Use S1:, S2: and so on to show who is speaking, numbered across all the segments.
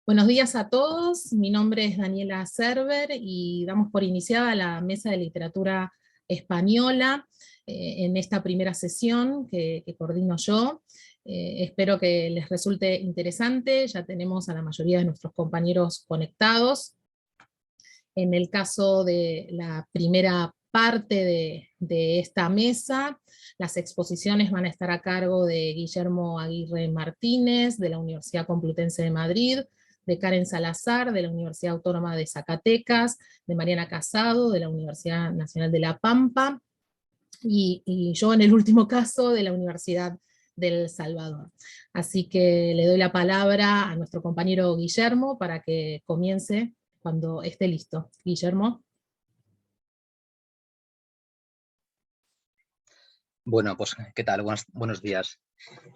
S1: Buenos días a todos, mi nombre es Daniela Cerver y damos por iniciada la Mesa de Literatura Española en esta primera sesión que coordino yo. Espero que les resulte interesante, ya tenemos a la mayoría de nuestros compañeros conectados. En el caso de la primera parte de esta mesa, las exposiciones van a estar a cargo de Guillermo Aguirre Martínez, de la Universidad Complutense de Madrid, de Karen Salazar, de la Universidad Autónoma de Zacatecas, de Mariana Casado, de la Universidad Nacional de La Pampa, y yo en el último caso de la Universidad del Salvador. Así que le doy la palabra a nuestro compañero Guillermo para que comience cuando esté listo. Guillermo.
S2: Bueno, pues, ¿qué tal? Buenos días.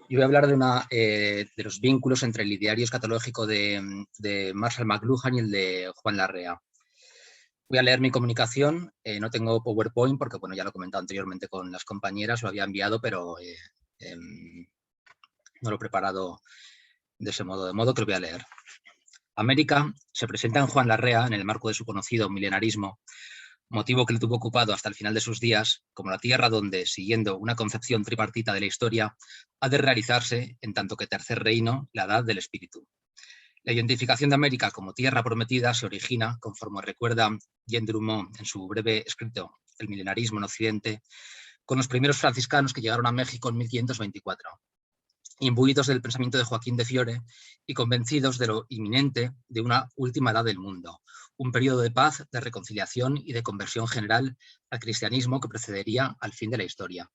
S2: Yo voy a hablar de los vínculos entre el ideario escatológico de Marshall McLuhan y el de Juan Larrea. Voy a leer mi comunicación, no tengo PowerPoint porque, bueno, ya lo he comentado anteriormente con las compañeras, lo había enviado, pero no lo he preparado de ese modo, de modo que lo voy a leer. América se presenta en Juan Larrea en el marco de su conocido milenarismo, motivo que le tuvo ocupado hasta el final de sus días, como la tierra donde, siguiendo una concepción tripartita de la historia, ha de realizarse, en tanto que tercer reino, la edad del espíritu. La identificación de América como tierra prometida se origina, conforme recuerda Jean Drummond en su breve escrito El milenarismo en Occidente, con los primeros franciscanos que llegaron a México en 1524. Imbuidos del pensamiento de Joaquín de Fiore y convencidos de lo inminente de una última edad del mundo, un periodo de paz, de reconciliación y de conversión general al cristianismo que precedería al fin de la historia.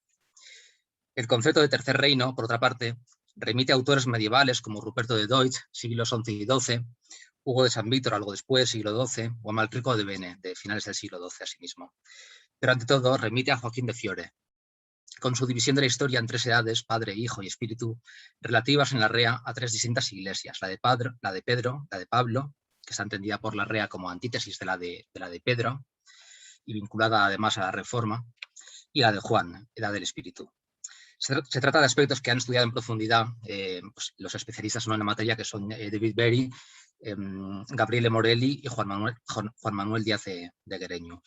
S2: El concepto de tercer reino, por otra parte, remite a autores medievales como Ruperto de Deutsch, siglos XI y XII, Hugo de San Víctor, algo después, siglo XII, o Amalrico de Bene, de finales del siglo XII, asimismo. Pero ante todo, remite a Joaquín de Fiore, con su división de la historia en tres edades, padre, hijo y espíritu, relativas en Larrea a tres distintas iglesias, la de Pedro, la de Pablo, que está entendida por Larrea como antítesis de la de Pedro, y vinculada además a la Reforma, y la de Juan, edad del espíritu. Se trata de aspectos que han estudiado en profundidad pues, los especialistas en la materia, que son David Berry, Gabriele Morelli y Juan Manuel Díaz de Guereño.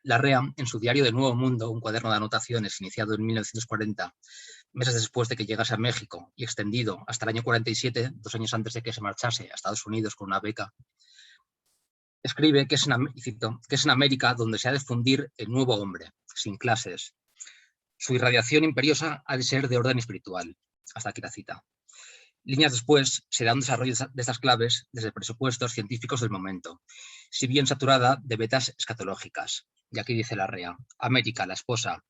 S2: Larrea, en su diario de Nuevo Mundo, un cuaderno de anotaciones iniciado en 1940, meses después de que llegase a México y extendido hasta el año 47, 2 años antes de que se marchase a Estados Unidos con una beca, escribe que es en América donde se ha de fundir el nuevo hombre, sin clases. Su irradiación imperiosa ha de ser de orden espiritual. Hasta aquí la cita. Líneas después se da un desarrollo de estas claves desde presupuestos científicos del momento, si bien saturada de vetas escatológicas. Y aquí dice Larrea: América, la esposa,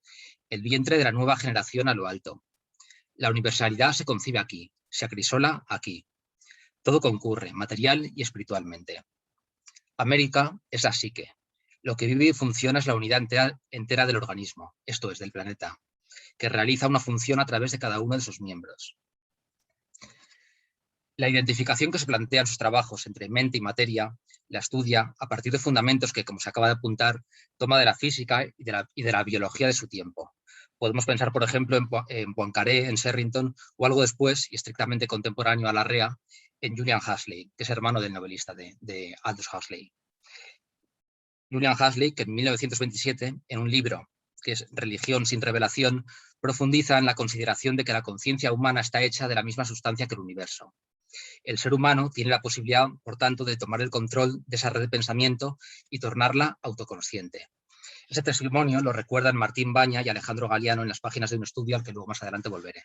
S2: el vientre de la nueva generación a lo alto. La universalidad se concibe aquí, se acrisola aquí. Todo concurre, material y espiritualmente. América es la psique. Lo que vive y funciona es la unidad entera del organismo, esto es, del planeta, que realiza una función a través de cada uno de sus miembros. La identificación que se plantea en sus trabajos entre mente y materia la estudia a partir de fundamentos que, como se acaba de apuntar, toma de la física y de la biología de su tiempo. Podemos pensar, por ejemplo, en Poincaré, en Sherrington, o algo después, y estrictamente contemporáneo a Larrea, en Julian Huxley, que es hermano del novelista de Aldous Huxley. Julian Huxley, que en 1927, en un libro que es Religión sin revelación, profundiza en la consideración de que la conciencia humana está hecha de la misma sustancia que el universo. El ser humano tiene la posibilidad, por tanto, de tomar el control de esa red de pensamiento y tornarla autoconsciente. Ese testimonio lo recuerdan Martín Baña y Alejandro Galiano en las páginas de un estudio al que luego más adelante volveré.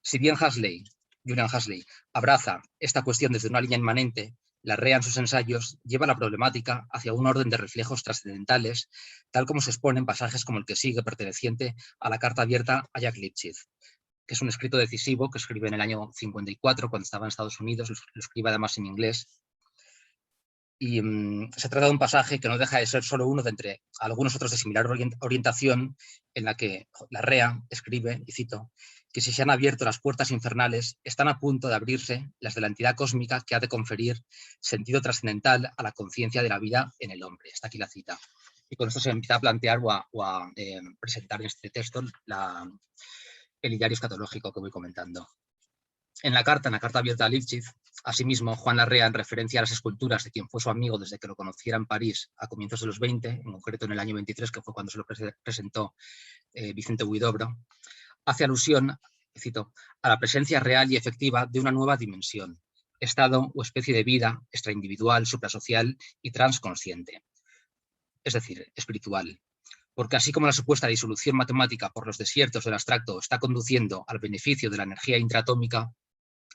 S2: Si bien Julian Huxley, abraza esta cuestión desde una línea inmanente, Larrea en sus ensayos lleva la problemática hacia un orden de reflejos trascendentales, tal como se expone en pasajes como el que sigue, perteneciente a la carta abierta a Jack Lipschitz, que es un escrito decisivo que escribe en el año 54, cuando estaba en Estados Unidos, lo escribe además en inglés. Y se trata de un pasaje que no deja de ser solo uno de entre algunos otros de similar orientación, en la que Larrea escribe, y cito, que si se han abierto las puertas infernales, están a punto de abrirse las de la entidad cósmica que ha de conferir sentido trascendental a la conciencia de la vida en el hombre. Está aquí la cita. Y con esto se empieza a plantear o a presentar en este texto el ideario escatológico que voy comentando. En la carta abierta a Lifshitz, asimismo, Juan Larrea, en referencia a las esculturas de quien fue su amigo desde que lo conociera en París a comienzos de los 20, en concreto en el año 23, que fue cuando se lo presentó Vicente Huidobro, hace alusión, cito, a la presencia real y efectiva de una nueva dimensión, estado o especie de vida extraindividual, suprasocial y transconsciente, es decir, espiritual. Porque así como la supuesta disolución matemática por los desiertos del abstracto está conduciendo al beneficio de la energía intraatómica,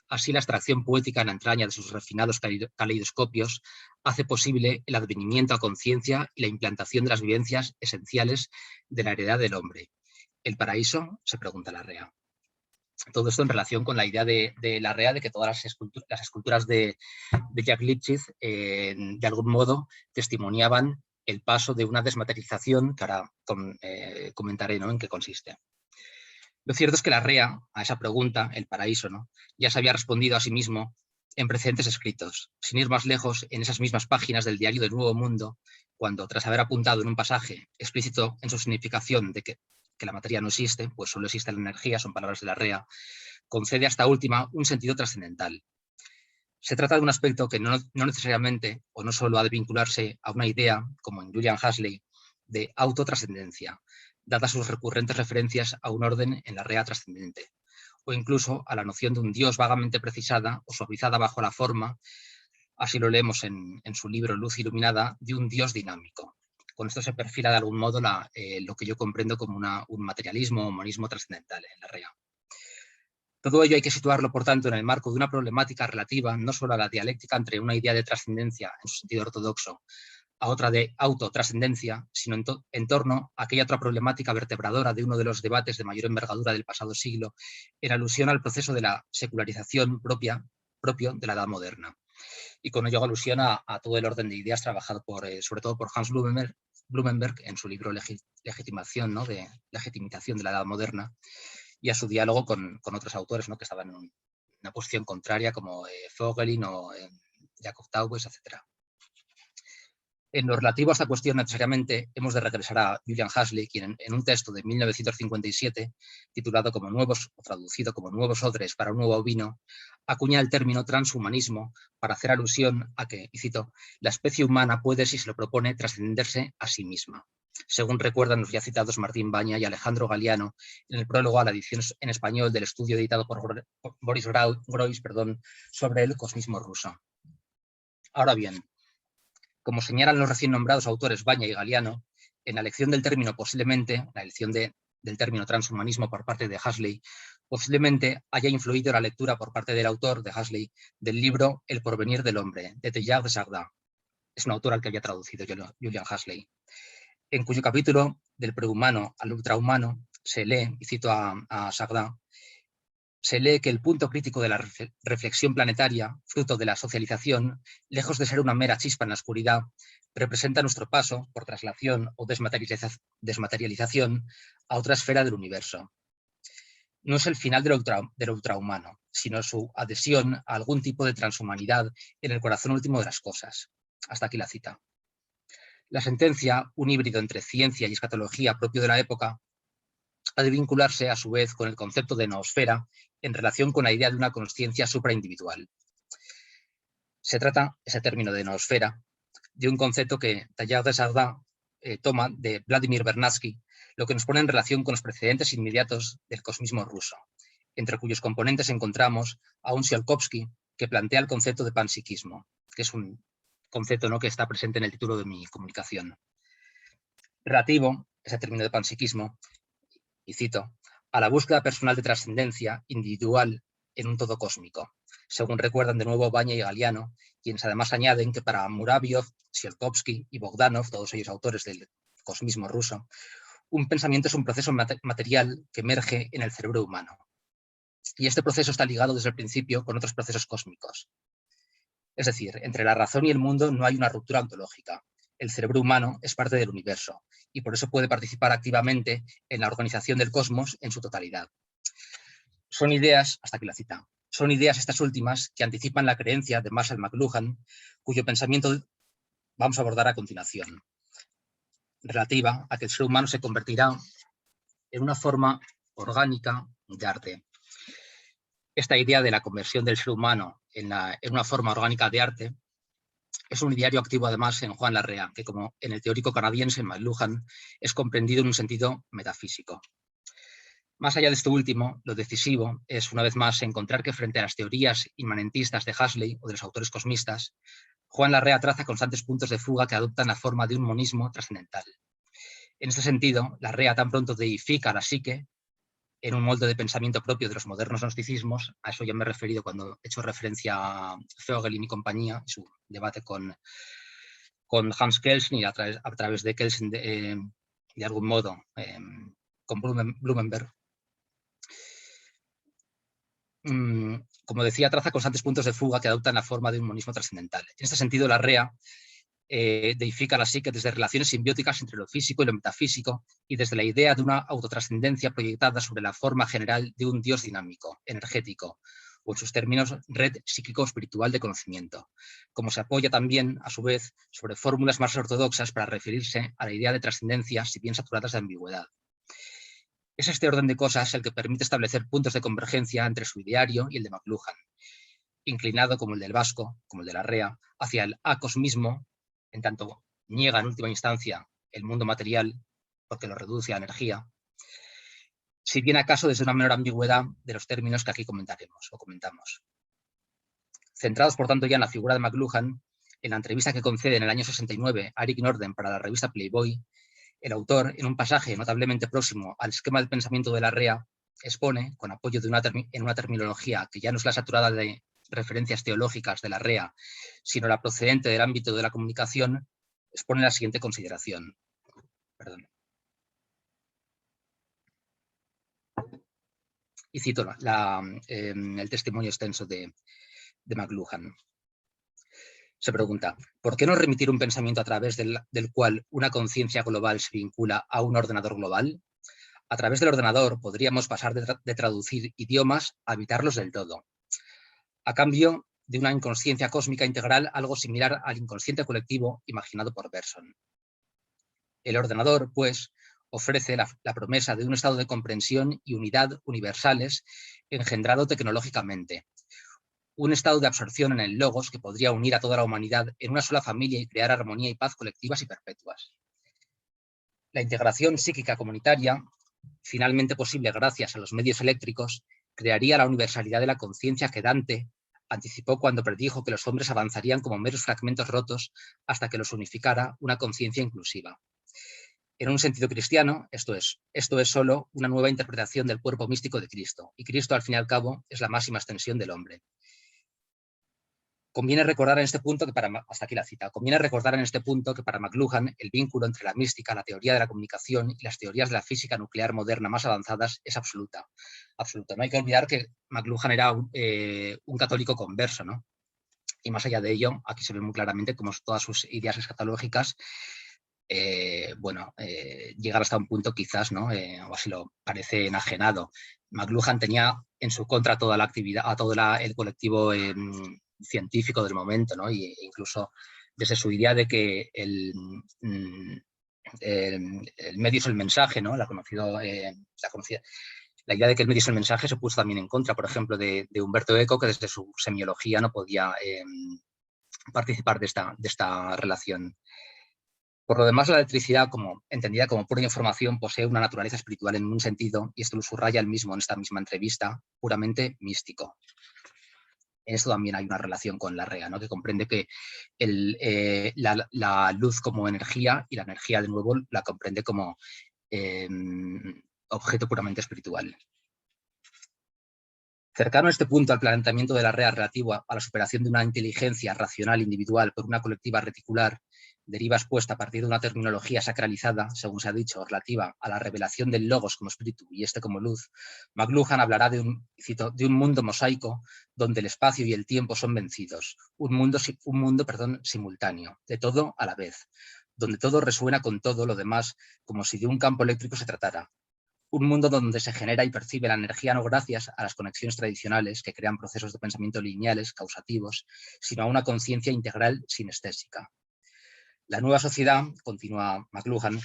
S2: así la abstracción poética en la entraña de sus refinados caleidoscopios hace posible el advenimiento a conciencia y la implantación de las vivencias esenciales de la heredad del hombre. ¿El paraíso?, se pregunta Larrea. Todo esto en relación con la idea de Larrea de que todas las esculturas de Jacques Lifshitz de algún modo testimoniaban el paso de una desmaterialización que ahora comentaré, ¿no?, en qué consiste. Lo cierto es que Larrea, a esa pregunta, el paraíso, ¿no?, ya se había respondido a sí mismo en precedentes escritos, sin ir más lejos, en esas mismas páginas del diario del Nuevo Mundo, cuando, tras haber apuntado en un pasaje explícito en su significación de que la materia no existe, pues solo existe la energía, son palabras de Larrea, concede a esta última un sentido trascendental. Se trata de un aspecto que no necesariamente o no solo ha de vincularse a una idea, como en Julian Huxley, de autotrascendencia, dadas sus recurrentes referencias a un orden en la rea trascendente, o incluso a la noción de un Dios vagamente precisada o suavizada bajo la forma, así lo leemos en su libro Luz Iluminada, de un Dios dinámico. Con esto se perfila de algún modo lo que yo comprendo como un materialismo o monismo trascendental en la rea. Todo ello hay que situarlo, por tanto, en el marco de una problemática relativa no solo a la dialéctica entre una idea de trascendencia en su sentido ortodoxo a otra de autotrascendencia, sino en torno a aquella otra problemática vertebradora de uno de los debates de mayor envergadura del pasado siglo, en alusión al proceso de la secularización propio de la Edad Moderna. Y con ello hago alusión a todo el orden de ideas trabajado sobre todo por Hans Blumenberg en su libro Legitimación, ¿no?, de legitimización de la Edad Moderna, y a su diálogo con otros autores, ¿no?, que estaban en una posición contraria, como Vogelin o Jacob Taubes, etc. En lo relativo a esta cuestión, necesariamente, hemos de regresar a Julian Huxley, quien en un texto de 1957, titulado como Nuevos, o traducido como Nuevos odres para un nuevo vino, acuña el término transhumanismo para hacer alusión a que, y cito, la especie humana puede, si se lo propone, trascenderse a sí misma, según recuerdan los ya citados Martín Baña y Alejandro Galiano en el prólogo a la edición en español del estudio editado por Boris Groys sobre el cosmismo ruso. Ahora bien, como señalan los recién nombrados autores Baña y Galiano, en la elección del término posiblemente, la elección del término transhumanismo por parte de Huxley, posiblemente haya influido la lectura por parte del autor de Huxley del libro El porvenir del hombre, de Teilhard de Chardin. Es un autor al que había traducido Julian Huxley, en cuyo capítulo del prehumano al ultrahumano se lee, y cito a Chardin, se lee que el punto crítico de la reflexión planetaria, fruto de la socialización, lejos de ser una mera chispa en la oscuridad, representa nuestro paso, por traslación o desmaterialización, a otra esfera del universo. No es el final del ultrahumano, sino su adhesión a algún tipo de transhumanidad en el corazón último de las cosas. Hasta aquí la cita. La sentencia, un híbrido entre ciencia y escatología propio de la época, ha de vincularse a su vez con el concepto de noosfera en relación con la idea de una consciencia supraindividual. Se trata, ese término de noosfera, de un concepto que Teilhard de Chardin toma de Vladimir Vernadsky, lo que nos pone en relación con los precedentes inmediatos del cosmismo ruso, entre cuyos componentes encontramos a un Tsiolkovsky que plantea el concepto de panpsiquismo, que es un concepto, ¿no?, que está presente en el título de mi comunicación. Relativo, ese término de panpsiquismo, y cito, a la búsqueda personal de trascendencia individual en un todo cósmico, según recuerdan de nuevo Baña y Galiano, quienes además añaden que para Muraviov, Tsiolkovsky y Bogdanov, todos ellos autores del cosmismo ruso, un pensamiento es un proceso material que emerge en el cerebro humano. Y este proceso está ligado desde el principio con otros procesos cósmicos. Es decir, entre la razón y el mundo no hay una ruptura ontológica. El cerebro humano es parte del universo y por eso puede participar activamente en la organización del cosmos en su totalidad. Son ideas, hasta aquí la cita, son ideas estas últimas que anticipan la creencia de Marshall McLuhan, cuyo pensamiento vamos a abordar a continuación, relativa a que el ser humano se convertirá en una forma orgánica de arte. Esta idea de la conversión del ser humano en una forma orgánica de arte es un ideario activo además en Juan Larrea, que como en el teórico canadiense McLuhan es comprendido en un sentido metafísico. Más allá de esto último, lo decisivo es, una vez más, encontrar que frente a las teorías inmanentistas de Huxley o de los autores cosmistas, Juan Larrea traza constantes puntos de fuga que adoptan la forma de un monismo trascendental. En este sentido, Larrea tan pronto deifica a la psique en un molde de pensamiento propio de los modernos gnosticismos. A eso ya me he referido cuando he hecho referencia a Voegelin y compañía, y su debate con Hans Kelsen y a través de Kelsen de algún modo con Blumenberg. Como decía, traza constantes puntos de fuga que adoptan la forma de un monismo trascendental. En este sentido, Larrea deifica la psique desde relaciones simbióticas entre lo físico y lo metafísico y desde la idea de una autotrascendencia proyectada sobre la forma general de un Dios dinámico, energético, o en sus términos, red psíquico-espiritual de conocimiento, como se apoya también, a su vez, sobre fórmulas más ortodoxas para referirse a la idea de trascendencia, si bien saturadas de ambigüedad. Es este orden de cosas el que permite establecer puntos de convergencia entre su ideario y el de McLuhan, inclinado como el del Vasco, como el de Larrea, hacia el acosmismo, en tanto niega en última instancia el mundo material porque lo reduce a energía, si bien acaso desde una menor ambigüedad de los términos que aquí comentaremos o comentamos. Centrados, por tanto, ya en la figura de McLuhan, en la entrevista que concede en el año 69 a Eric Norden para la revista Playboy, el autor, en un pasaje notablemente próximo al esquema del pensamiento de Larrea, expone, con apoyo de en una terminología que ya no es la saturada de referencias teológicas de Larrea, sino la procedente del ámbito de la comunicación, expone la siguiente consideración. Perdón. Y cito el testimonio extenso de McLuhan. Se pregunta, ¿por qué no remitir un pensamiento a través del cual una conciencia global se vincula a un ordenador global? A través del ordenador podríamos pasar de traducir idiomas a habitarlos del todo, a cambio de una inconsciencia cósmica integral, algo similar al inconsciente colectivo imaginado por Bergson. El ordenador, pues, ofrece la promesa de un estado de comprensión y unidad universales engendrado tecnológicamente, un estado de absorción en el logos que podría unir a toda la humanidad en una sola familia y crear armonía y paz colectivas y perpetuas. La integración psíquica comunitaria, finalmente posible gracias a los medios eléctricos, crearía la universalidad de la conciencia que Dante anticipó cuando predijo que los hombres avanzarían como meros fragmentos rotos hasta que los unificara una conciencia inclusiva. En un sentido cristiano, esto es solo una nueva interpretación del cuerpo místico de Cristo, y Cristo, al fin y al cabo, es la máxima extensión del hombre. Conviene recordar en este punto que hasta aquí la cita, conviene recordar en este punto que para McLuhan el vínculo entre la mística, la teoría de la comunicación y las teorías de la física nuclear moderna más avanzadas es absoluta. No hay que olvidar que McLuhan era un católico converso, ¿no? Y más allá de ello, aquí se ve muy claramente cómo todas sus ideas escatológicas llegar hasta un punto quizás, ¿no? O así lo parece enajenado. McLuhan tenía en su contra toda la actividad, a todo el colectivo científico del momento, ¿no? E incluso desde su idea de que el medio es el mensaje, ¿no? La idea de que el medio es el mensaje se puso también en contra, por ejemplo, de Umberto Eco, que desde su semiología no podía participar de esta relación. Por lo demás, la electricidad, entendida como pura información, posee una naturaleza espiritual en un sentido, y esto lo subraya él mismo en esta misma entrevista, puramente místico. En esto también hay una relación con Larrea, ¿no? Que comprende que la luz como energía, y la energía, de nuevo, la comprende como objeto puramente espiritual. Cercano a este punto al planteamiento de Larrea relativo a la superación de una inteligencia racional individual por una colectiva reticular, deriva expuesta a partir de una terminología sacralizada, según se ha dicho, relativa a la revelación del logos como espíritu y este como luz. McLuhan hablará de un mundo mosaico donde el espacio y el tiempo son vencidos, un mundo simultáneo, de todo a la vez, donde todo resuena con todo lo demás como si de un campo eléctrico se tratara. Un mundo donde se genera y percibe la energía no gracias a las conexiones tradicionales que crean procesos de pensamiento lineales, causativos, sino a una conciencia integral sinestésica. La nueva sociedad, continúa McLuhan,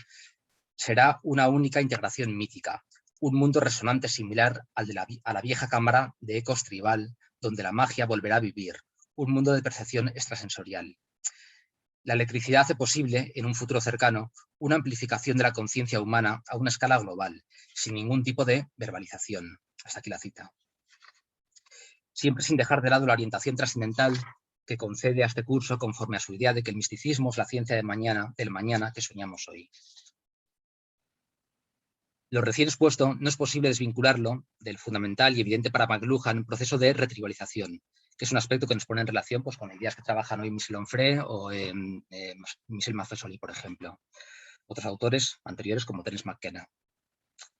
S2: será una única integración mítica, un mundo resonante similar al de a la vieja cámara de ecos tribal, donde la magia volverá a vivir, un mundo de percepción extrasensorial. La electricidad hace posible, en un futuro cercano, una amplificación de la conciencia humana a una escala global, sin ningún tipo de verbalización. Hasta aquí la cita. Siempre sin dejar de lado la orientación trascendental que concede a este curso conforme a su idea de que el misticismo es la ciencia del mañana que soñamos hoy. Lo recién expuesto no es posible desvincularlo del fundamental y evidente para McLuhan proceso de retribalización, que es un aspecto que nos pone en relación pues, con ideas que trabajan hoy Michel Onfray o Michel Maffesoli, por ejemplo. Otros autores anteriores como Terence McKenna.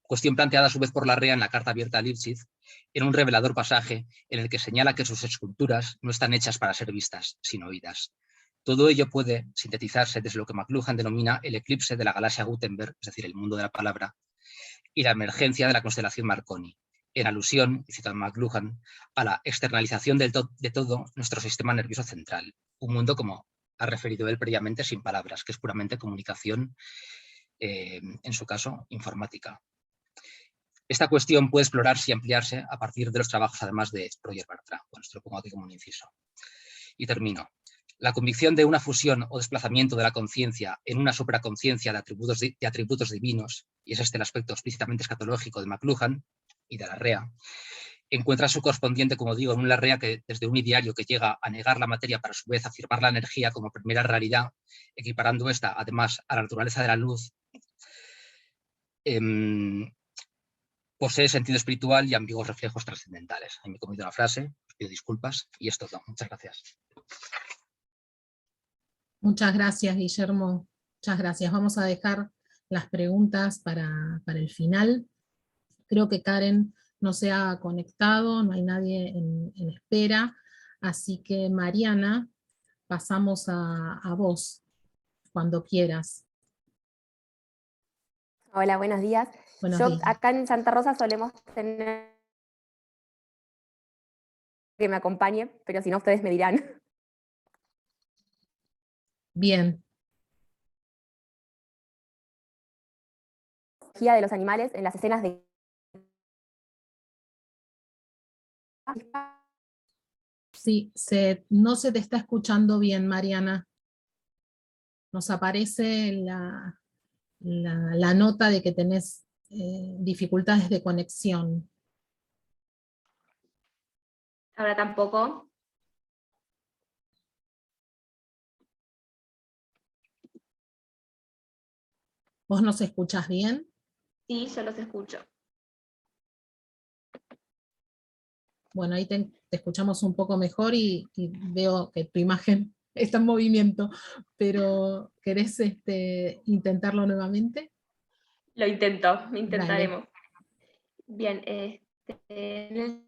S2: Cuestión planteada a su vez por Larrea en la carta abierta a Lipschitz, en un revelador pasaje en el que señala que sus esculturas no están hechas para ser vistas, sino oídas. Todo ello puede sintetizarse desde lo que McLuhan denomina el eclipse de la galaxia Gutenberg, es decir, el mundo de la palabra, y la emergencia de la constelación Marconi, en alusión, y cito a McLuhan, a la externalización de todo nuestro sistema nervioso central, un mundo, como ha referido él previamente, sin palabras, que es puramente comunicación, en su caso, informática. Esta cuestión puede explorarse y ampliarse a partir de los trabajos, además, de Roger Bartra. Bueno, esto lo pongo aquí como un inciso. Y termino. La convicción de una fusión o desplazamiento de la conciencia en una supraconciencia de atributos divinos, y es este el aspecto explícitamente escatológico de McLuhan y de Larrea, encuentra su correspondiente, como digo, en un Larrea que desde un ideario que llega a negar la materia para a su vez afirmar la energía como primera realidad, equiparando esta además a la naturaleza de la luz, posee sentido espiritual y ambiguos reflejos trascendentales. Ahí me he comido una frase, os pido disculpas y es todo. Muchas gracias.
S1: Muchas gracias, Guillermo. Muchas gracias. Vamos a dejar las preguntas para el final. Creo que Karen no se ha conectado, no hay nadie en espera. Así que, Mariana, pasamos a vos, cuando quieras.
S3: Hola, buenos días.
S1: Buenos
S3: Yo
S1: días.
S3: acá en Santa Rosa solemos tener que me acompañe, pero si no, ustedes me dirán.
S1: Bien.
S3: De los animales en las escenas de...
S1: Sí, no se te está escuchando bien, Mariana. Nos aparece la nota de que tenés dificultades de conexión.
S3: Ahora tampoco.
S1: ¿Vos nos escuchás bien?
S3: Sí, yo los escucho.
S1: Bueno, ahí te escuchamos un poco mejor y veo que tu imagen está en movimiento, pero ¿querés intentarlo nuevamente?
S3: Lo
S1: Dale.
S3: intentaremos. Bien, en el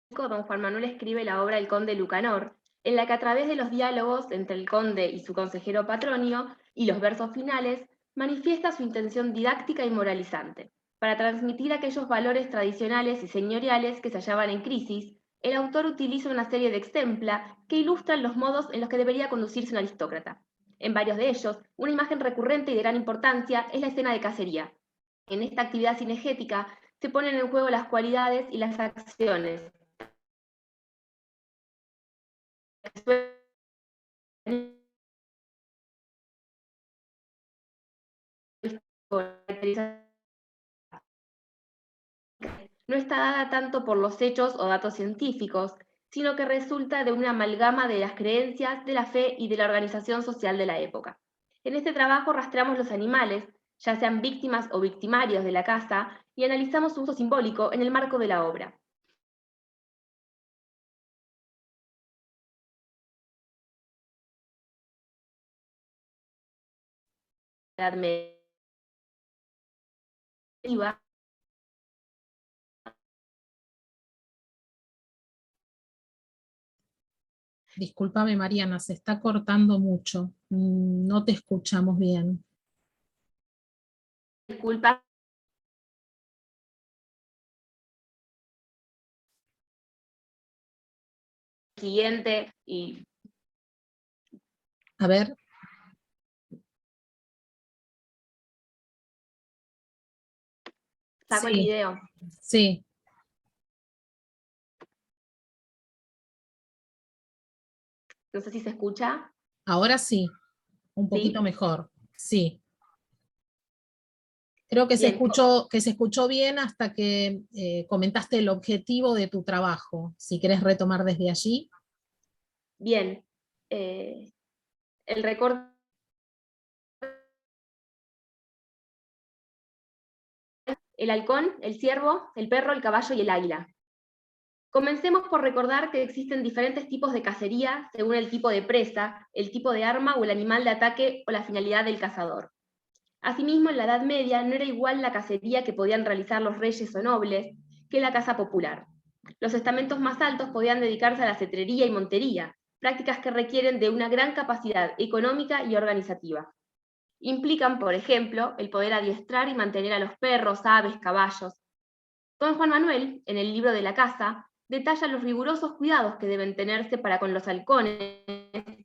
S3: don Juan Manuel escribe la obra El Conde Lucanor, en la que a través de los diálogos entre el conde y su consejero Patronio y los versos finales, manifiesta su intención didáctica y moralizante. Para transmitir aquellos valores tradicionales y señoriales que se hallaban en crisis, el autor utiliza una serie de extempla que ilustran los modos en los que debería conducirse un aristócrata. En varios de ellos, una imagen recurrente y de gran importancia es la escena de cacería. En esta actividad cinegética se ponen en juego las cualidades y las acciones no está dada tanto por los hechos o datos científicos, sino que resulta de una amalgama de las creencias, de la fe y de la organización social de la época. En este trabajo rastreamos los animales, ya sean víctimas o victimarios de la caza, y analizamos su uso simbólico en el marco de la obra. Edad Media.
S1: Discúlpame, Mariana, se está cortando mucho. No te escuchamos bien.
S3: Disculpa. Siguiente y...
S1: A ver.
S3: Saco el video.
S1: Sí.
S3: No sé si se escucha.
S1: Ahora sí, un poquito
S3: ¿Sí?
S1: mejor. Sí. Creo que
S3: Bien.
S1: se escuchó bien hasta que comentaste el objetivo de tu trabajo. Si querés retomar desde allí.
S3: Bien. El recorte. El halcón, el ciervo, el perro, el caballo y el águila. Comencemos por recordar que existen diferentes tipos de cacería según el tipo de presa, el tipo de arma o el animal de ataque o la finalidad del cazador. Asimismo, en la Edad Media no era igual la cacería que podían realizar los reyes o nobles que la caza popular. Los estamentos más altos podían dedicarse a la cetrería y montería, prácticas que requieren de una gran capacidad económica y organizativa. Implican, por ejemplo, el poder adiestrar y mantener a los perros, aves, caballos. Don Juan Manuel, en el libro de la caza, detalla los rigurosos cuidados que deben tenerse para con los halcones,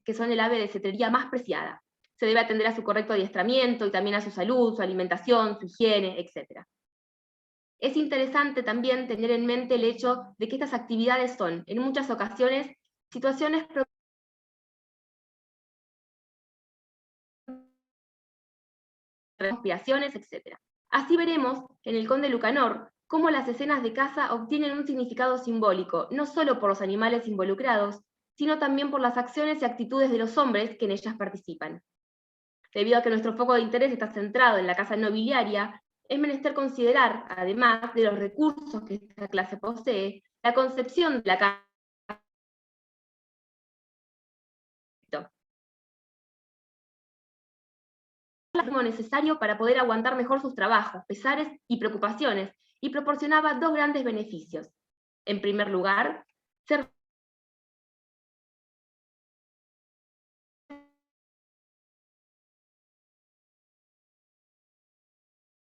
S3: que son el ave de cetrería más preciada. Se debe atender a su correcto adiestramiento y también a su salud, su alimentación, su higiene, etc. Es interesante también tener en mente el hecho de que estas actividades son, en muchas ocasiones, situaciones conspiraciones, etc. Así veremos en el Conde Lucanor cómo las escenas de caza obtienen un significado simbólico, no solo por los animales involucrados, sino también por las acciones y actitudes de los hombres que en ellas participan. Debido a que nuestro foco de interés está centrado en la caza nobiliaria, es menester considerar, además de los recursos que esta clase posee, la concepción de la caza lo necesario para poder aguantar mejor sus trabajos, pesares y preocupaciones, y proporcionaba dos grandes beneficios. En primer lugar, ser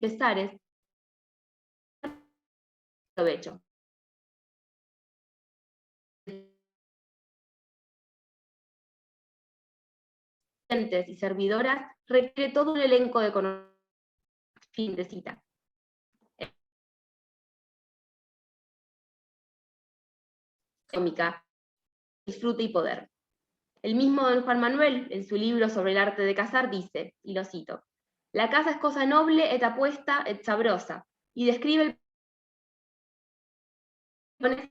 S3: pesares, provecho. Y servidoras requiere todo un elenco de conocimientos. Fin de cita. Económica, disfrute y poder. El mismo don Juan Manuel, en su libro sobre el arte de cazar, dice, y lo cito, «La caza es cosa noble, et apuesta, et sabrosa», y describe el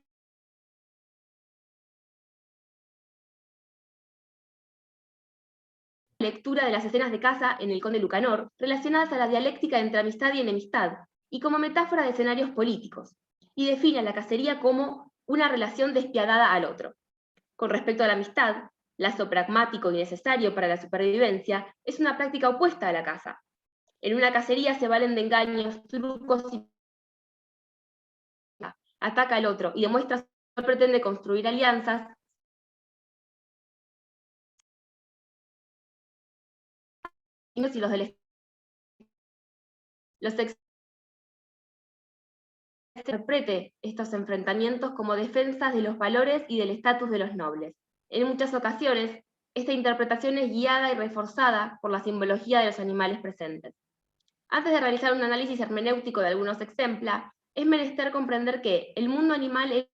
S3: lectura de las escenas de caza en el Conde Lucanor, relacionadas a la dialéctica entre amistad y enemistad, y como metáfora de escenarios políticos, y define a la cacería como una relación despiadada al otro. Con respecto a la amistad, lazo pragmático y necesario para la supervivencia, es una práctica opuesta a la caza. En una cacería se valen de engaños, trucos y ataca al otro y demuestra que no pretende construir alianzas, sino si los interprete estos enfrentamientos como defensas de los valores y del estatus de los nobles. En muchas ocasiones, esta interpretación es guiada y reforzada por la simbología de los animales presentes. Antes de realizar un análisis hermenéutico de algunos ejemplos, es menester comprender que el mundo animal es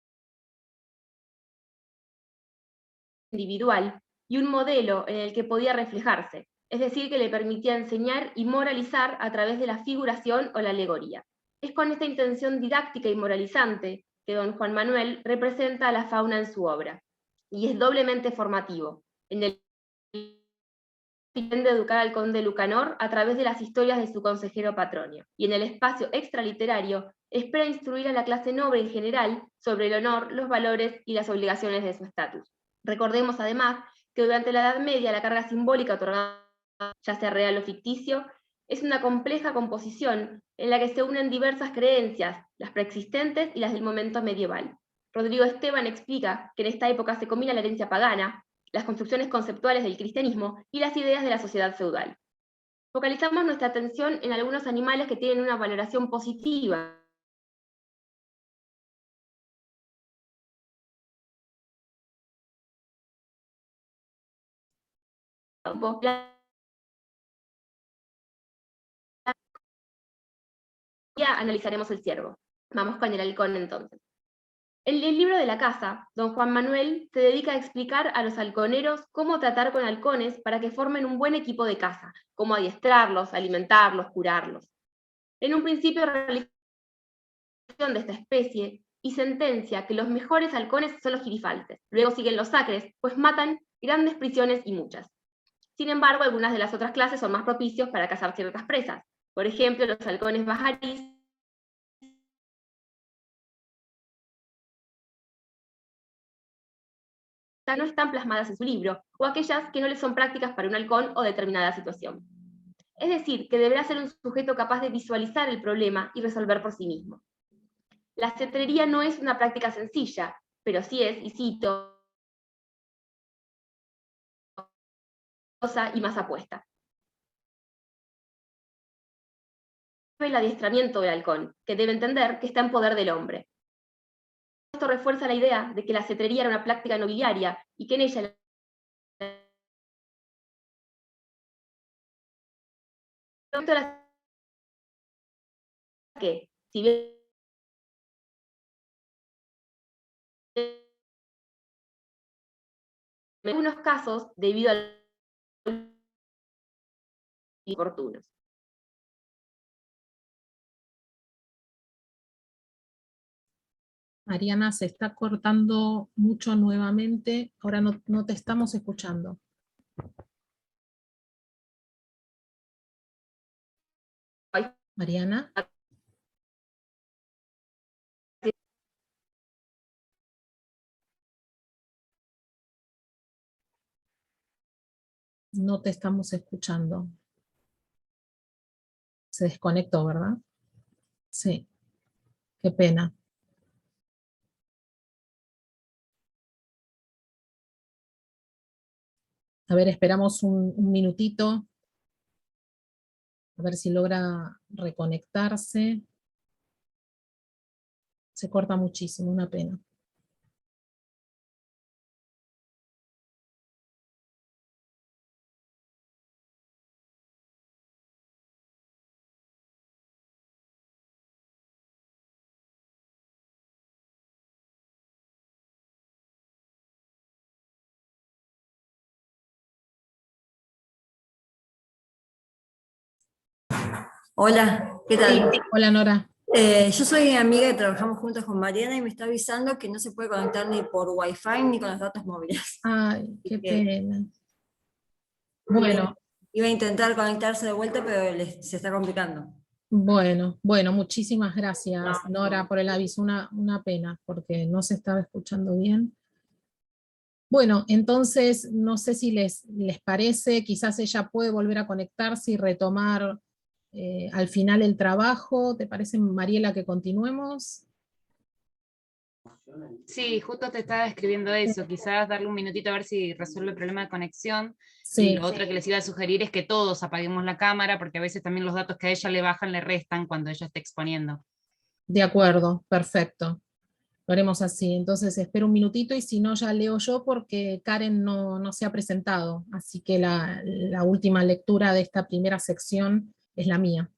S3: individual y un modelo en el que podía reflejarse, es decir, que le permitía enseñar y moralizar a través de la figuración o la alegoría. Es con esta intención didáctica y moralizante que don Juan Manuel representa a la fauna en su obra, y es doblemente formativo. En el pretende educar al conde Lucanor a través de las historias de su consejero Patronio, y en el espacio extraliterario espera instruir a la clase noble en general sobre el honor, los valores y las obligaciones de su estatus. Recordemos además que durante la Edad Media la carga simbólica otorgada, ya sea real o ficticio, es una compleja composición en la que se unen diversas creencias, las preexistentes y las del momento medieval. Rodrigo Esteban explica que en esta época se combina la herencia pagana, las construcciones conceptuales del cristianismo y las ideas de la sociedad feudal. Focalizamos nuestra atención en algunos animales que tienen una valoración positiva. analizaremos el ciervo. Vamos con el halcón entonces. En el libro de la casa, don Juan Manuel se dedica a explicar a los halconeros cómo tratar con halcones para que formen un buen equipo de caza, cómo adiestrarlos, alimentarlos, curarlos. En un principio realiza de esta especie y sentencia que los mejores halcones son los girifaltes. Luego siguen los sacres, pues matan grandes prisiones y muchas. Sin embargo, algunas de las otras clases son más propicios para cazar ciertas presas. Por ejemplo, los halcones bajarís no están plasmadas en su libro, o aquellas que no les son prácticas para un halcón o determinada situación. Es decir, que deberá ser un sujeto capaz de visualizar el problema y resolver por sí mismo. La cetrería no es una práctica sencilla, pero sí es, y cito, y más apuesta. El adiestramiento del halcón, que debe entender que está en poder del hombre. Esto refuerza la idea de que la cetrería era una práctica nobiliaria y que en ella que, si bien en algunos casos, debido a oportunos.
S1: Mariana, se está cortando mucho nuevamente, ahora no te estamos escuchando. Mariana. No te estamos escuchando. Se desconectó, ¿verdad? Sí, qué pena. A ver, esperamos un minutito. A ver si logra reconectarse. Se corta muchísimo, una pena.
S4: Hola, ¿qué tal?
S1: Hola, Nora.
S4: Yo soy amiga y trabajamos juntos con Mariana y me está avisando que no se puede conectar ni por Wi-Fi ni con los datos móviles.
S1: Ay, qué pena.
S4: Iba,
S1: Bueno,
S4: iba a intentar conectarse de vuelta, pero se está complicando.
S1: bueno, muchísimas gracias, Nora, por el aviso. Una pena, porque no se estaba escuchando bien. Bueno, entonces, no sé si les parece, quizás ella puede volver a conectarse y retomar al final el trabajo. ¿Te parece, Mariela, que continuemos?
S5: Sí, justo te estaba escribiendo eso, quizás darle un minutito a ver si resuelve el problema de conexión.
S1: Sí.
S5: Y lo otro que les iba a sugerir es que todos apaguemos la cámara, porque a veces también los datos que a ella le bajan le restan cuando ella esté exponiendo.
S1: De acuerdo, perfecto. Lo haremos así. Entonces espero un minutito y si no ya leo yo porque Karen no se ha presentado. Así que la última lectura de esta primera sección es la mía.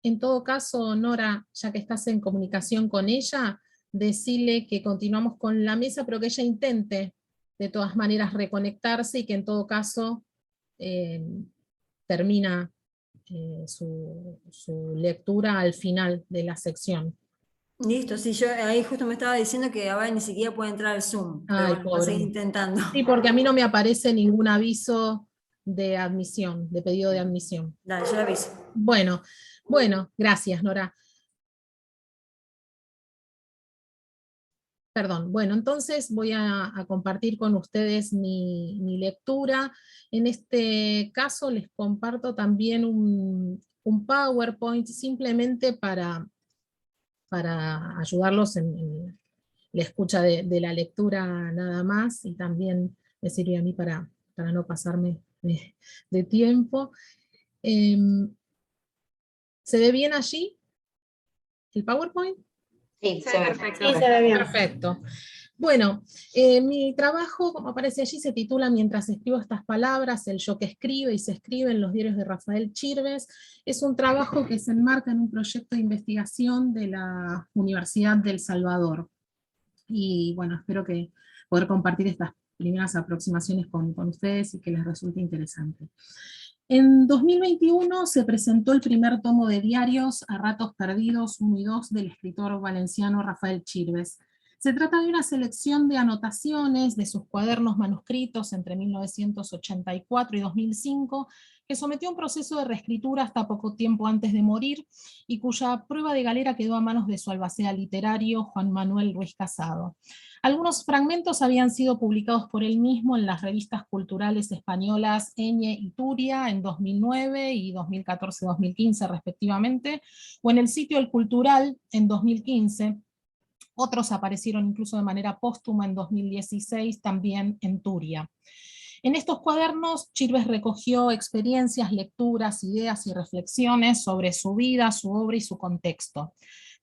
S1: En todo caso, Nora, ya que estás en comunicación con ella, decirle que continuamos con la mesa, pero que ella intente de todas maneras reconectarse y que en todo caso termina su lectura al final de la sección.
S4: Listo, sí, yo ahí justo me estaba diciendo que ahora ni siquiera puede entrar al Zoom. Pero
S1: Ay,
S4: bueno, voy a seguir
S1: pobre.
S4: intentando.
S1: Sí, porque a mí no me aparece ningún aviso de admisión, de pedido de admisión.
S4: Dale, yo le aviso.
S1: Bueno, gracias, Nora. Perdón, bueno, entonces voy a compartir con ustedes mi lectura. En este caso les comparto también un un PowerPoint simplemente para ayudarlos en la escucha de la lectura nada más, y también me sirve a mí para no pasarme de tiempo. ¿Se ve bien allí el PowerPoint?
S6: Sí, se ve
S5: Perfecto.
S6: perfecto.
S4: Sí, se ve bien.
S1: Perfecto. Bueno, mi trabajo, como aparece allí, se titula Mientras escribo estas palabras, el yo que escribe y se escribe en los diarios de Rafael Chirves. Es un trabajo que se enmarca en un proyecto de investigación de la Universidad del Salvador. Y bueno, espero poder compartir estas primeras aproximaciones con ustedes y que les resulte interesante. En 2021 se presentó el primer tomo de diarios A Ratos Perdidos 1 y 2 del escritor valenciano Rafael Chirves. Se trata de una selección de anotaciones de sus cuadernos manuscritos entre 1984 y 2005, que sometió a un proceso de reescritura hasta poco tiempo antes de morir, y cuya prueba de galera quedó a manos de su albacea literario, Juan Manuel Ruiz Casado. Algunos fragmentos habían sido publicados por él mismo en las revistas culturales españolas Eñe y Turia en 2009 y 2014-2015 respectivamente, o en el sitio El Cultural en 2015. Otros aparecieron incluso de manera póstuma en 2016, también en Turia. En estos cuadernos, Chirves recogió experiencias, lecturas, ideas y reflexiones sobre su vida, su obra y su contexto.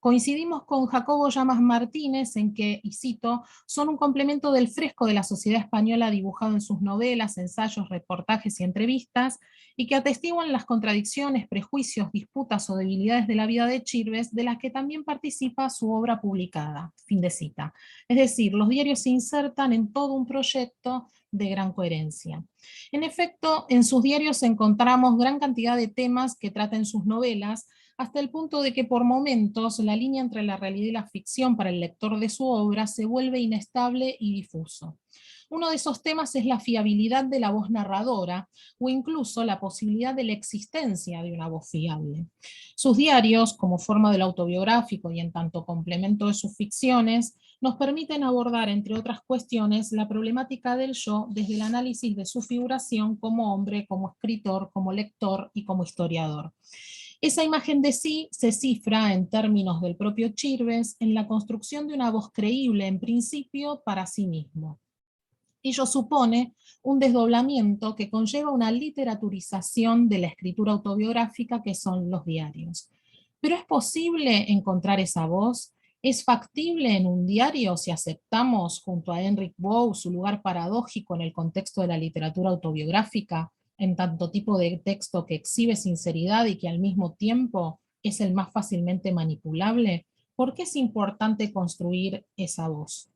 S1: Coincidimos con Jacobo Llamas Martínez en que, y cito, son un complemento del fresco de la sociedad española dibujado en sus novelas, ensayos, reportajes y entrevistas, y que atestiguan las contradicciones, prejuicios, disputas o debilidades de la vida de Chirves, de las que también participa su obra publicada. Fin de cita. Es decir, los diarios se insertan en todo un proyecto de gran coherencia. En efecto, en sus diarios encontramos gran cantidad de temas que trata en sus novelas, hasta el punto de que por momentos la línea entre la realidad y la ficción para el lector de su obra se vuelve inestable y difuso. Uno de esos temas es la fiabilidad de la voz narradora, o incluso la posibilidad de la existencia de una voz fiable. Sus diarios, como forma del autobiográfico y en tanto complemento de sus ficciones, nos permiten abordar, entre otras cuestiones, la problemática del yo desde el análisis de su figuración como hombre, como escritor, como lector y como historiador. Esa imagen de sí se cifra, en términos del propio Chirves, en la construcción de una voz creíble en principio para sí mismo. Ello supone un desdoblamiento que conlleva una literaturización de la escritura autobiográfica que son los diarios. ¿Pero es posible encontrar esa voz? ¿Es factible en un diario si aceptamos junto a Enric Bow su lugar paradójico en el contexto de la literatura autobiográfica, en tanto tipo de texto que exhibe sinceridad y que al mismo tiempo es el más fácilmente manipulable? ¿Por qué es importante construir esa voz?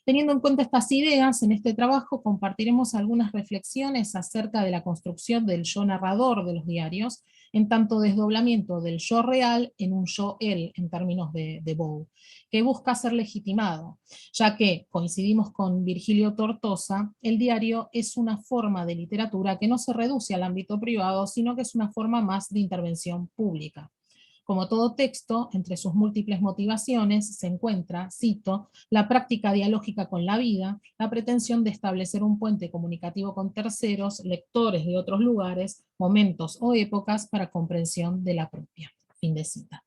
S1: Teniendo en cuenta estas ideas, en este trabajo compartiremos algunas reflexiones acerca de la construcción del yo narrador de los diarios, en tanto desdoblamiento del yo real en un yo-él, en términos de Bow, que busca ser legitimado, ya que, coincidimos con Virgilio Tortosa, el diario es una forma de literatura que no se reduce al ámbito privado, sino que es una forma más de intervención pública. Como todo texto, entre sus múltiples motivaciones se encuentra, cito, la práctica dialógica con la vida, la pretensión de establecer un puente comunicativo con terceros, lectores de otros lugares, momentos o épocas para comprensión de la propia. Fin de cita.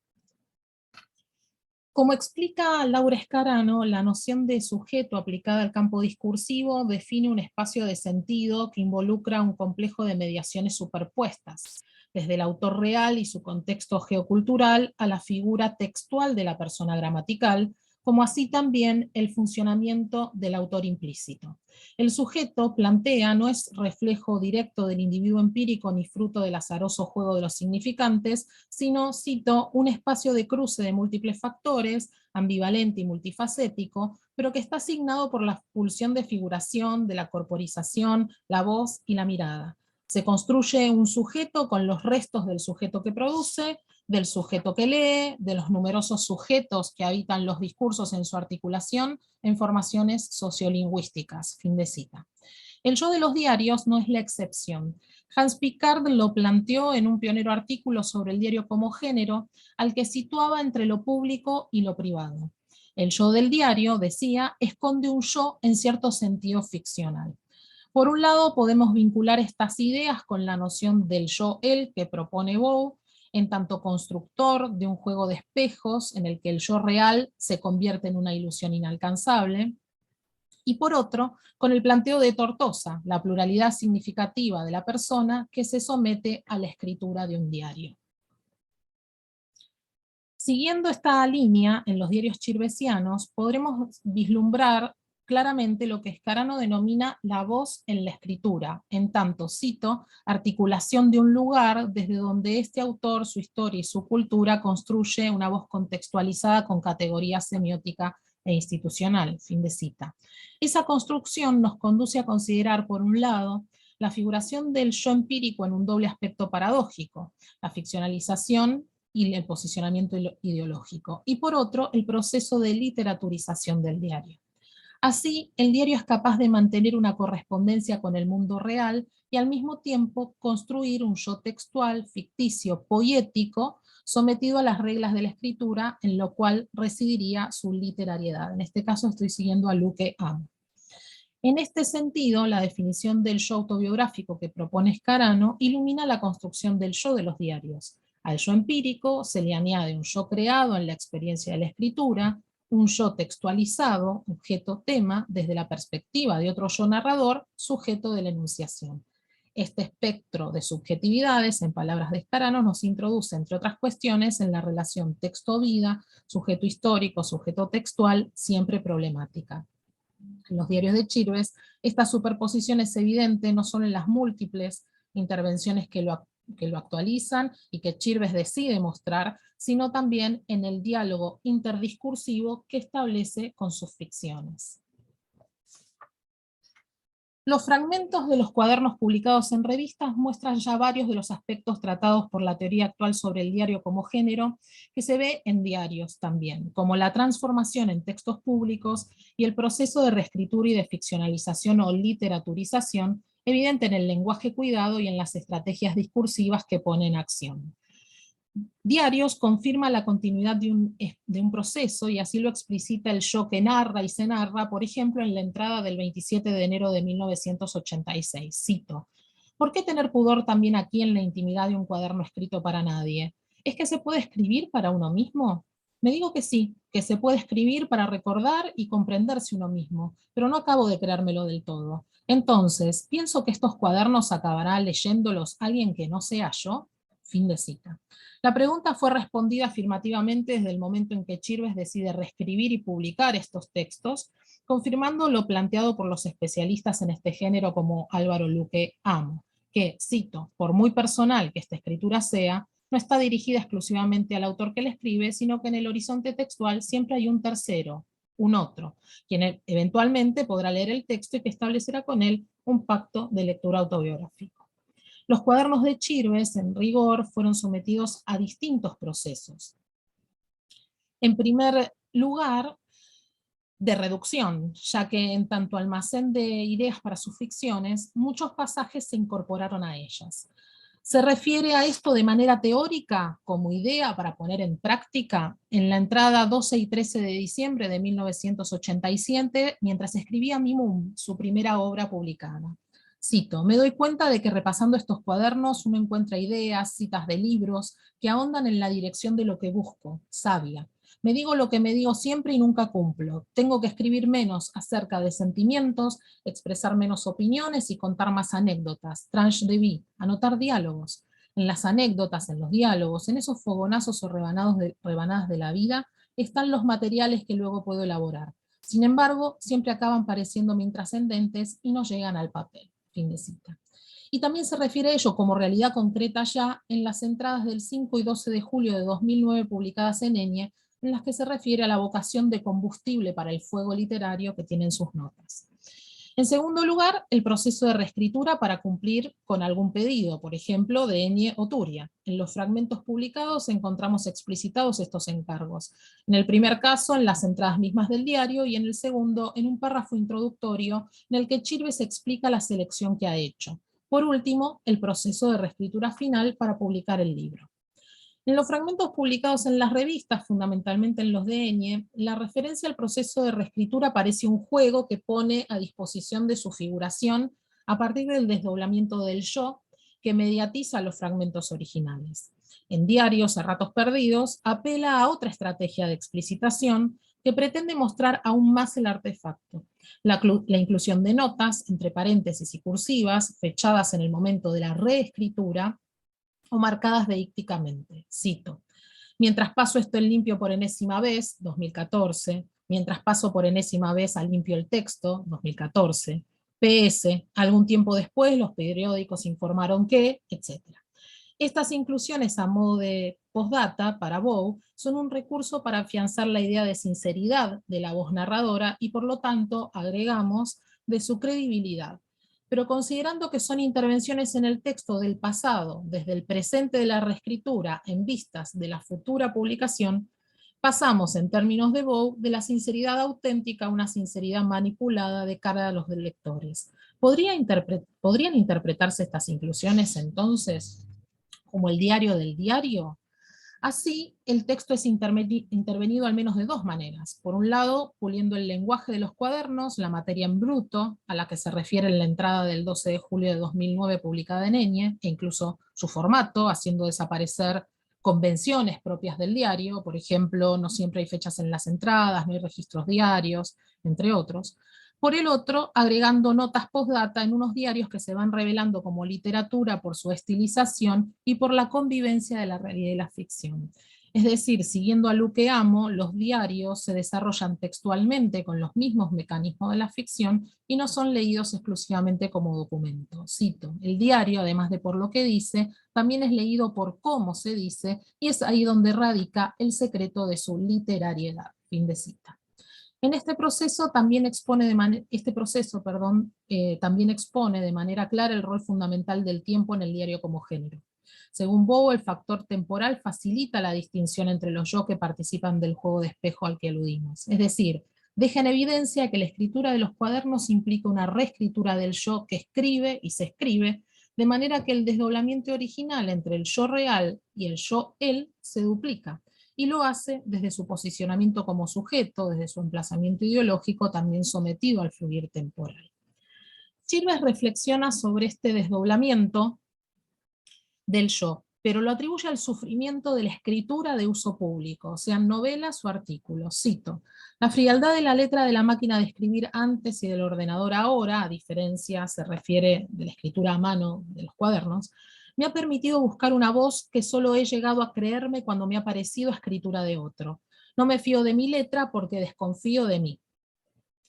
S1: Como explica Laura Escarano, la noción de sujeto aplicada al campo discursivo define un espacio de sentido que involucra un complejo de mediaciones superpuestas, desde el autor real y su contexto geocultural a la figura textual de la persona gramatical, como así también el funcionamiento del autor implícito. El sujeto, plantea, no es reflejo directo del individuo empírico ni fruto del azaroso juego de los significantes, sino, cito, un espacio de cruce de múltiples factores, ambivalente y multifacético, pero que está asignado por la pulsión de figuración, de la corporización, la voz y la mirada. Se construye un sujeto con los restos del sujeto que produce, del sujeto que lee, de los numerosos sujetos que habitan los discursos en su articulación, en formaciones sociolingüísticas. Fin de cita. El yo de los diarios no es la excepción. Hans Picard lo planteó en un pionero artículo sobre el diario como género, al que situaba entre lo público y lo privado. El yo del diario, decía, esconde un yo en cierto sentido ficcional. Por un lado, podemos vincular estas ideas con la noción del yo-él que propone Bow, en tanto constructor de un juego de espejos en el que el yo real se convierte en una ilusión inalcanzable, y por otro, con el planteo de Tortosa, la pluralidad significativa de la persona que se somete a la escritura de un diario. Siguiendo esta línea, en los diarios chirvesianos podremos vislumbrar claramente lo que Scarano denomina la voz en la escritura, en tanto, cito, articulación de un lugar desde donde este autor, su historia y su cultura construye una voz contextualizada con categoría semiótica e institucional, fin de cita. Esa construcción nos conduce a considerar, por un lado, la figuración del yo empírico en un doble aspecto paradójico, la ficcionalización y el posicionamiento ideológico, y por otro, el proceso de literaturización del diario. Así, el diario es capaz de mantener una correspondencia con el mundo real y al mismo tiempo construir un yo textual, ficticio, poético, sometido a las reglas de la escritura, en lo cual residiría su literariedad. En este caso estoy siguiendo a Luque Amo. En este sentido, la definición del yo autobiográfico que propone Scarano ilumina la construcción del yo de los diarios. Al yo empírico se le añade un yo creado en la experiencia de la escritura, un yo textualizado, objeto-tema, desde la perspectiva de otro yo narrador, sujeto de la enunciación. Este espectro de subjetividades, en palabras de Scarano, nos introduce, entre otras cuestiones, en la relación texto-vida, sujeto histórico, sujeto textual, siempre problemática. En los diarios de Chirves, esta superposición es evidente no solo en las múltiples intervenciones que lo actualizan y que Chirves decide mostrar, sino también en el diálogo interdiscursivo que establece con sus ficciones. Los fragmentos de los cuadernos publicados en revistas muestran ya varios de los aspectos tratados por la teoría actual sobre el diario como género, que se ve en diarios también, como la transformación en textos públicos y el proceso de reescritura y de ficcionalización o literaturización, evidente en el lenguaje cuidado y en las estrategias discursivas que pone en acción. Diarios confirma la continuidad de un proceso, y así lo explicita el yo que narra y se narra, por ejemplo, en la entrada del 27 de enero de 1986. Cito: ¿por qué tener pudor también aquí en la intimidad de un cuaderno escrito para nadie? ¿Es que se puede escribir para uno mismo? Me digo que sí, que se puede escribir para recordar y comprenderse uno mismo, pero no acabo de creérmelo del todo. Entonces, ¿pienso que estos cuadernos acabará leyéndolos alguien que no sea yo? Fin de cita. La pregunta fue respondida afirmativamente desde el momento en que Chirves decide reescribir y publicar estos textos, confirmando lo planteado por los especialistas en este género como Álvaro Luque Amo, que, cito, por muy personal que esta escritura sea, no está dirigida exclusivamente al autor que la escribe, sino que en el horizonte textual siempre hay un tercero, un otro, quien eventualmente podrá leer el texto y que establecerá con él un pacto de lectura autobiográfico. Los cuadernos de Chirves, en rigor, fueron sometidos a distintos procesos. En primer lugar, de reducción, ya que en tanto almacén de ideas para sus ficciones, muchos pasajes se incorporaron a ellas. Se refiere a esto de manera teórica, como idea para poner en práctica, en la entrada 12 y 13 de diciembre de 1987, mientras escribía Mimum, su primera obra publicada. Cito: me doy cuenta de que repasando estos cuadernos uno encuentra ideas, citas de libros, que ahondan en la dirección de lo que busco, sabia. Me digo lo que me digo siempre y nunca cumplo. Tengo que escribir menos acerca de sentimientos, expresar menos opiniones y contar más anécdotas. Tranche de vie, anotar diálogos. En las anécdotas, en los diálogos, en esos fogonazos o rebanadas de la vida, están los materiales que luego puedo elaborar. Sin embargo, siempre acaban pareciéndome intrascendentes y no llegan al papel. Fin de cita. Y también se refiere a ello como realidad concreta ya en las entradas del 5 y 12 de julio de 2009 publicadas en Enie, en las que se refiere a la vocación de combustible para el fuego literario que tienen sus notas. En segundo lugar, el proceso de reescritura para cumplir con algún pedido, por ejemplo, de Enie o Turia. En los fragmentos publicados encontramos explicitados estos encargos. En el primer caso, en las entradas mismas del diario, y en el segundo, en un párrafo introductorio en el que Chirves explica la selección que ha hecho. Por último, el proceso de reescritura final para publicar el libro. En los fragmentos publicados en las revistas, fundamentalmente en los de Enie, la referencia al proceso de reescritura parece un juego que pone a disposición de su figuración a partir del desdoblamiento del yo, que mediatiza los fragmentos originales. En Diarios a ratos perdidos, apela a otra estrategia de explicitación que pretende mostrar aún más el artefacto. La inclusión de notas, entre paréntesis y cursivas, fechadas en el momento de la reescritura o marcadas deícticamente. Cito: mientras paso esto en limpio por enésima vez, 2014, mientras paso por enésima vez a limpio el texto, 2014, PS, algún tiempo después los periódicos informaron que, etc. Estas inclusiones a modo de postdata para Bow son un recurso para afianzar la idea de sinceridad de la voz narradora y por lo tanto, agregamos, de su credibilidad. Pero considerando que son intervenciones en el texto del pasado, desde el presente de la reescritura en vistas de la futura publicación, pasamos en términos de Bow de la sinceridad auténtica a una sinceridad manipulada de cara a los lectores. ¿Podrían interpretarse estas inclusiones entonces como el diario del diario? Así, el texto es intervenido al menos de dos maneras. Por un lado, puliendo el lenguaje de los cuadernos, la materia en bruto, a la que se refiere en la entrada del 12 de julio de 2009 publicada en Eñe, e incluso su formato, haciendo desaparecer convenciones propias del diario, por ejemplo, no siempre hay fechas en las entradas, no hay registros diarios, entre otros. Por el otro, agregando notas postdata en unos diarios que se van revelando como literatura por su estilización y por la convivencia de la realidad y la ficción. Es decir, siguiendo a Luque Amo, los diarios se desarrollan textualmente con los mismos mecanismos de la ficción y no son leídos exclusivamente como documento. Cito: el diario, además de por lo que dice, también es leído por cómo se dice, y es ahí donde radica el secreto de su literariedad. Fin de cita. En este proceso también expone también expone de manera clara el rol fundamental del tiempo en el diario como género. Según Bow, el factor temporal facilita la distinción entre los yo que participan del juego de espejo al que aludimos. Es decir, deja en evidencia que la escritura de los cuadernos implica una reescritura del yo que escribe y se escribe, de manera que el desdoblamiento original entre el yo real y el yo él se duplica, y lo hace desde su posicionamiento como sujeto, desde su emplazamiento ideológico, también sometido al fluir temporal. Chilves reflexiona sobre este desdoblamiento del yo, pero lo atribuye al sufrimiento de la escritura de uso público, sean novelas o artículos. Cito: la frialdad de la letra de la máquina de escribir antes y del ordenador ahora, a diferencia, se refiere de la escritura a mano de los cuadernos, me ha permitido buscar una voz que solo he llegado a creerme cuando me ha parecido escritura de otro. No me fío de mi letra porque desconfío de mí.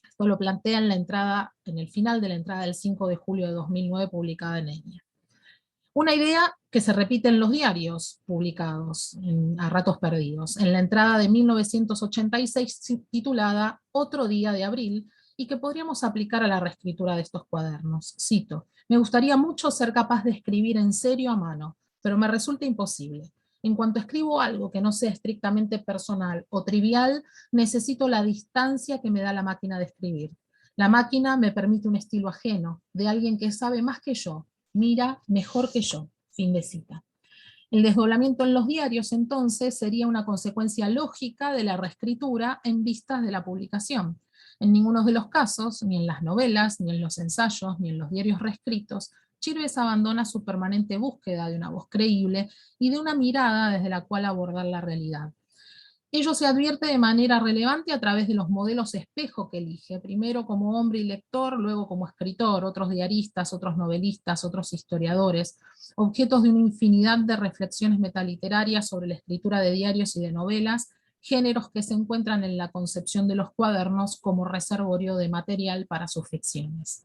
S1: Esto lo plantea en el final de la entrada del 5 de julio de 2009 publicada en Eñe. Una idea que se repite en los diarios publicados a ratos perdidos, en la entrada de 1986 titulada Otro día de abril, y que podríamos aplicar a la reescritura de estos cuadernos. Cito: me gustaría mucho ser capaz de escribir en serio a mano, pero me resulta imposible. En cuanto escribo algo que no sea estrictamente personal o trivial, necesito la distancia que me da la máquina de escribir. La máquina me permite un estilo ajeno, de alguien que sabe más que yo, mira mejor que yo. Fin de cita. El desdoblamiento en los diarios, entonces, sería una consecuencia lógica de la reescritura en vistas de la publicación. En ninguno de los casos, ni en las novelas, ni en los ensayos, ni en los diarios reescritos, Chilves abandona su permanente búsqueda de una voz creíble y de una mirada desde la cual abordar la realidad. Ello se advierte de manera relevante a través de los modelos espejo que elige, primero como hombre y lector, luego como escritor, otros diaristas, otros novelistas, otros historiadores, objetos de una infinidad de reflexiones metaliterarias sobre la escritura de diarios y de novelas, géneros que se encuentran en la concepción de los cuadernos como reservorio de material para sus ficciones.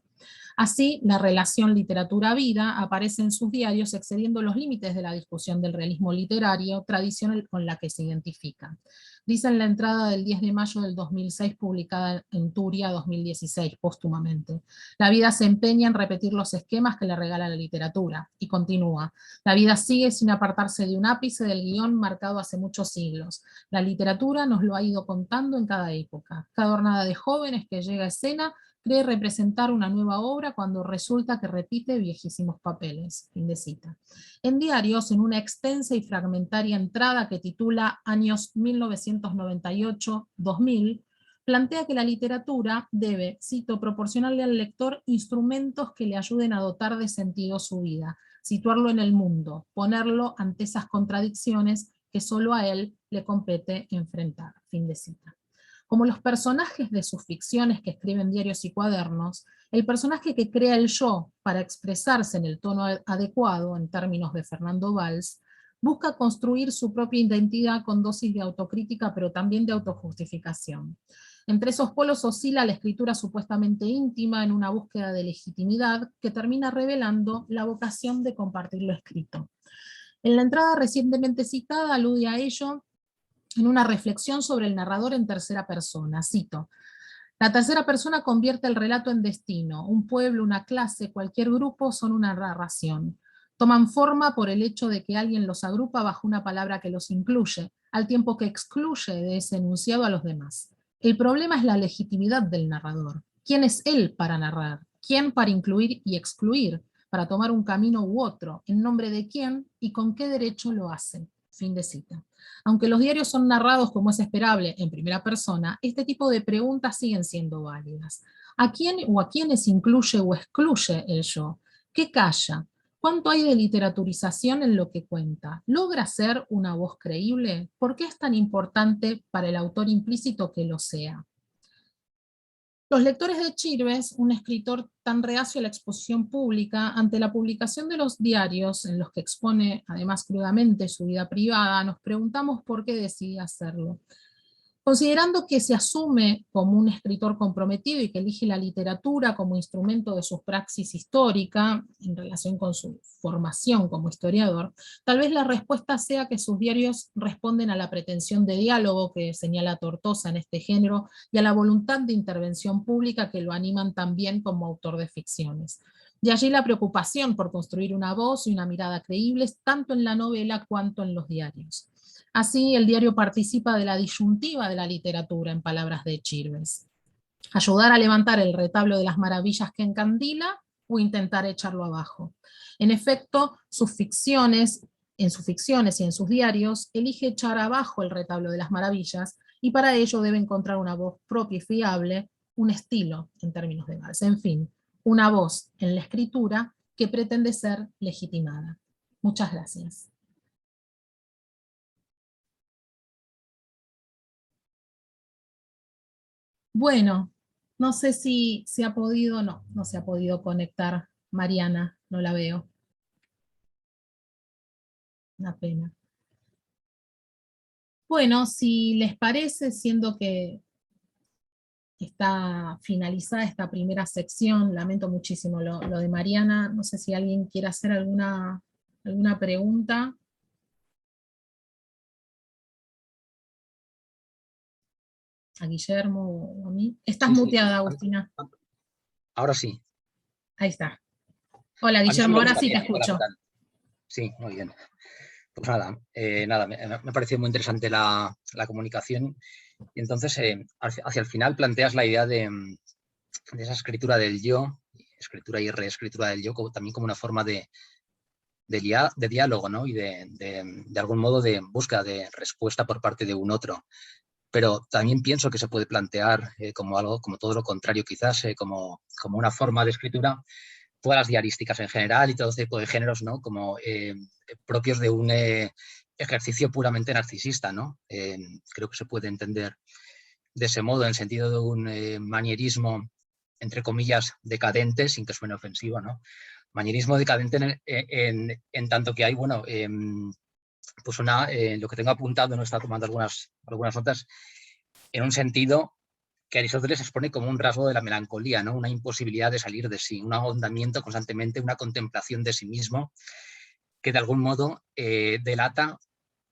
S1: Así, la relación literatura-vida aparece en sus diarios excediendo los límites de la discusión del realismo literario tradicional con la que se identifica. Dice en la entrada del 10 de mayo del 2006, publicada en Turia 2016, póstumamente: la vida se empeña en repetir los esquemas que le regala la literatura, y continúa: la vida sigue sin apartarse de un ápice del guión marcado hace muchos siglos. La literatura nos lo ha ido contando en cada época. Cada hornada de jóvenes que llega a escena cree representar una nueva obra cuando resulta que repite viejísimos papeles. Fin de cita. En Diarios, en una extensa y fragmentaria entrada que titula Años 1998-2000, plantea que la literatura debe, cito, proporcionarle al lector instrumentos que le ayuden a dotar de sentido su vida, situarlo en el mundo, ponerlo ante esas contradicciones que solo a él le compete enfrentar. Fin de cita. Como los personajes de sus ficciones que escriben diarios y cuadernos, el personaje que crea el yo para expresarse en el tono adecuado, en términos de Fernando Valls, busca construir su propia identidad con dosis de autocrítica, pero también de autojustificación. Entre esos polos oscila la escritura supuestamente íntima en una búsqueda de legitimidad que termina revelando la vocación de compartir lo escrito. En la entrada recientemente citada alude a ello en una reflexión sobre el narrador en tercera persona. Cito: la tercera persona convierte el relato en destino. Un pueblo, una clase, cualquier grupo son una narración. Toman forma por el hecho de que alguien los agrupa bajo una palabra que los incluye, al tiempo que excluye de ese enunciado a los demás. El problema es la legitimidad del narrador. ¿Quién es él para narrar? ¿Quién para incluir y excluir? Para tomar un camino u otro. ¿En nombre de quién y con qué derecho lo hace? Fin de cita. Aunque los diarios son narrados, como es esperable, en primera persona, este tipo de preguntas siguen siendo válidas. ¿A quién o a quiénes incluye o excluye el yo? ¿Qué calla? ¿Cuánto hay de literaturización en lo que cuenta? ¿Logra ser una voz creíble? ¿Por qué es tan importante para el autor implícito que lo sea? Los lectores de Chirves, un escritor tan reacio a la exposición pública, ante la publicación de los diarios, en los que expone además crudamente su vida privada, nos preguntamos por qué decidía hacerlo. Considerando que se asume como un escritor comprometido y que elige la literatura como instrumento de su praxis histórica, en relación con su formación como historiador, tal vez la respuesta sea que sus diarios responden a la pretensión de diálogo que señala Tortosa en este género y a la voluntad de intervención pública que lo animan también como autor de ficciones. De allí la preocupación por construir una voz y una mirada creíbles tanto en la novela cuanto en los diarios. Así, el diario participa de la disyuntiva de la literatura, en palabras de Chirves: ayudar a levantar el retablo de las maravillas que encandila o intentar echarlo abajo. En efecto, en sus ficciones y en sus diarios, elige echar abajo el retablo de las maravillas, y para ello debe encontrar una voz propia y fiable, un estilo, en términos de Valls. En fin, una voz en la escritura que pretende ser legitimada. Muchas gracias. Bueno, no sé si se ha podido, no se ha podido conectar Mariana, no la veo. Una pena. Bueno, si les parece, siendo que está finalizada esta primera sección, lamento muchísimo lo de Mariana, no sé si alguien quiere hacer alguna pregunta. A Guillermo o a mí. Estás muteada, Agustina.
S2: Ahora sí.
S1: Ahí está. Hola, Guillermo, ahora sí te escucho.
S2: Hola, sí, muy bien. Pues nada, me pareció muy interesante la comunicación. Y entonces, hacia el final planteas la idea de esa escritura del yo, escritura y reescritura del yo, también como una forma de diálogo, ¿no? Y de algún modo de búsqueda de respuesta por parte de un otro. Pero también pienso que se puede plantear como algo, como todo lo contrario, quizás, como una forma de escritura, todas las diarísticas en general y todo tipo de géneros, ¿no? Como propios de un ejercicio puramente narcisista, ¿no? Creo que se puede entender de ese modo, en el sentido de un manierismo, entre comillas, decadente, sin que suene ofensivo, ¿no? Manierismo decadente en tanto que hay, bueno, pues lo que tengo apuntado, no está tomando algunas notas, en un sentido que Aristóteles expone como un rasgo de la melancolía, ¿no? Una imposibilidad de salir de sí, un ahondamiento constantemente, una contemplación de sí mismo, que de algún modo delata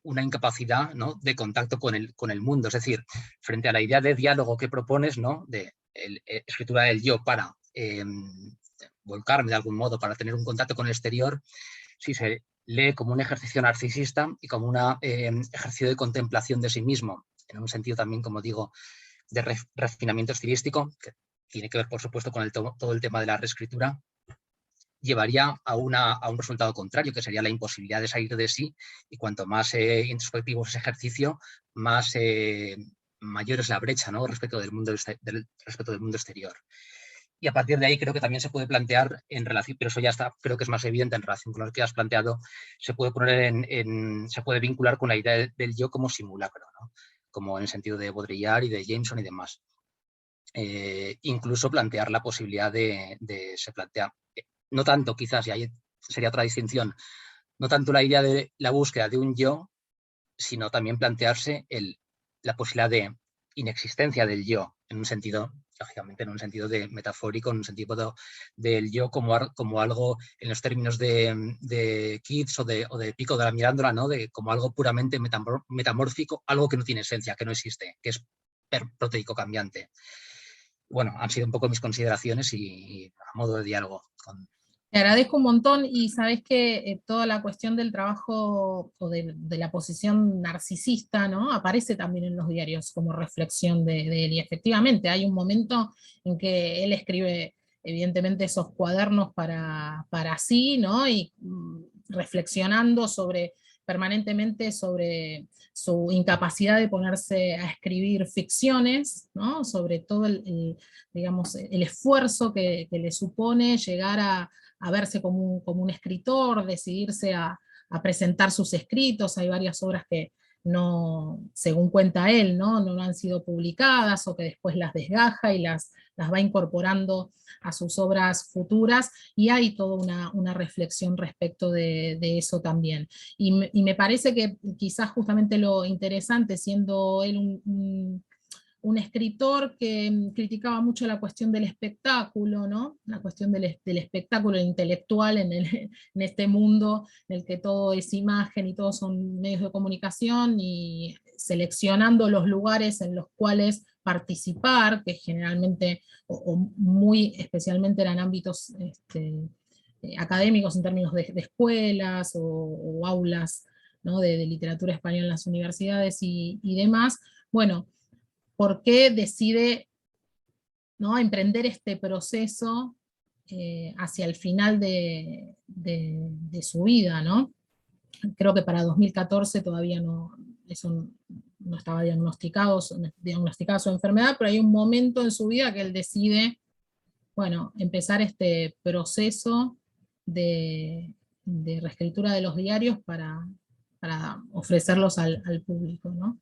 S2: una incapacidad, ¿no? De contacto con el mundo. Es decir, frente a la idea de diálogo que propones, ¿no? De escritura del yo para volcarme de algún modo, para tener un contacto con el exterior, sí se lee como un ejercicio narcisista y como un ejercicio de contemplación de sí mismo, en un sentido también, como digo, de refinamiento estilístico, que tiene que ver, por supuesto, con todo el tema de la reescritura, llevaría a un resultado contrario, que sería la imposibilidad de salir de sí, y cuanto más introspectivo es ese ejercicio, mayor es la brecha, ¿no? respecto del mundo exterior. Y a partir de ahí creo que también se puede plantear en relación, pero eso ya está, creo que es más evidente en relación con lo que has planteado, se puede poner se puede vincular con la idea del yo como simulacro, ¿no? Como en el sentido de Baudrillard y de Jameson y demás. Incluso plantear la posibilidad se plantea, no tanto quizás, y ahí sería otra distinción, no tanto la idea de la búsqueda de un yo, sino también plantearse la posibilidad de inexistencia del yo, en un sentido, lógicamente en un sentido metafórico, en un sentido del yo como algo, en los términos de Keats o de Pico de la Mirandola, ¿no? Como algo puramente metamórfico, algo que no tiene esencia, que no existe, que es proteico cambiante. Bueno, han sido un poco mis consideraciones y a modo de diálogo.
S1: Te agradezco un montón y sabes que toda la cuestión del trabajo o de la posición narcisista, ¿no? Aparece también en los diarios como reflexión de él. Y efectivamente hay un momento en que él escribe evidentemente esos cuadernos para sí, ¿no? Y reflexionando permanentemente sobre su incapacidad de ponerse a escribir ficciones, ¿no? Sobre todo digamos, el esfuerzo que le supone llegar a verse como un escritor, decidirse a presentar sus escritos. Hay varias obras que no, según cuenta él, no han sido publicadas o que después las desgaja y las va incorporando a sus obras futuras, y hay toda una reflexión respecto de eso también. Y me parece que quizás justamente lo interesante, siendo él un escritor que criticaba mucho la cuestión del espectáculo, ¿no? La cuestión del espectáculo intelectual en este mundo en el que todo es imagen y todos son medios de comunicación, y seleccionando los lugares en los cuales participar, que generalmente o muy especialmente eran ámbitos académicos en términos de escuelas o aulas, ¿no? de literatura española en las universidades y demás. Bueno, ¿por qué decide, ¿no? emprender este proceso hacia el final de su vida, ¿no? Creo que para 2014 todavía eso no estaba diagnosticada su enfermedad, pero hay un momento en su vida que él decide, bueno, empezar este proceso de reescritura de los diarios para ofrecerlos al público, ¿no?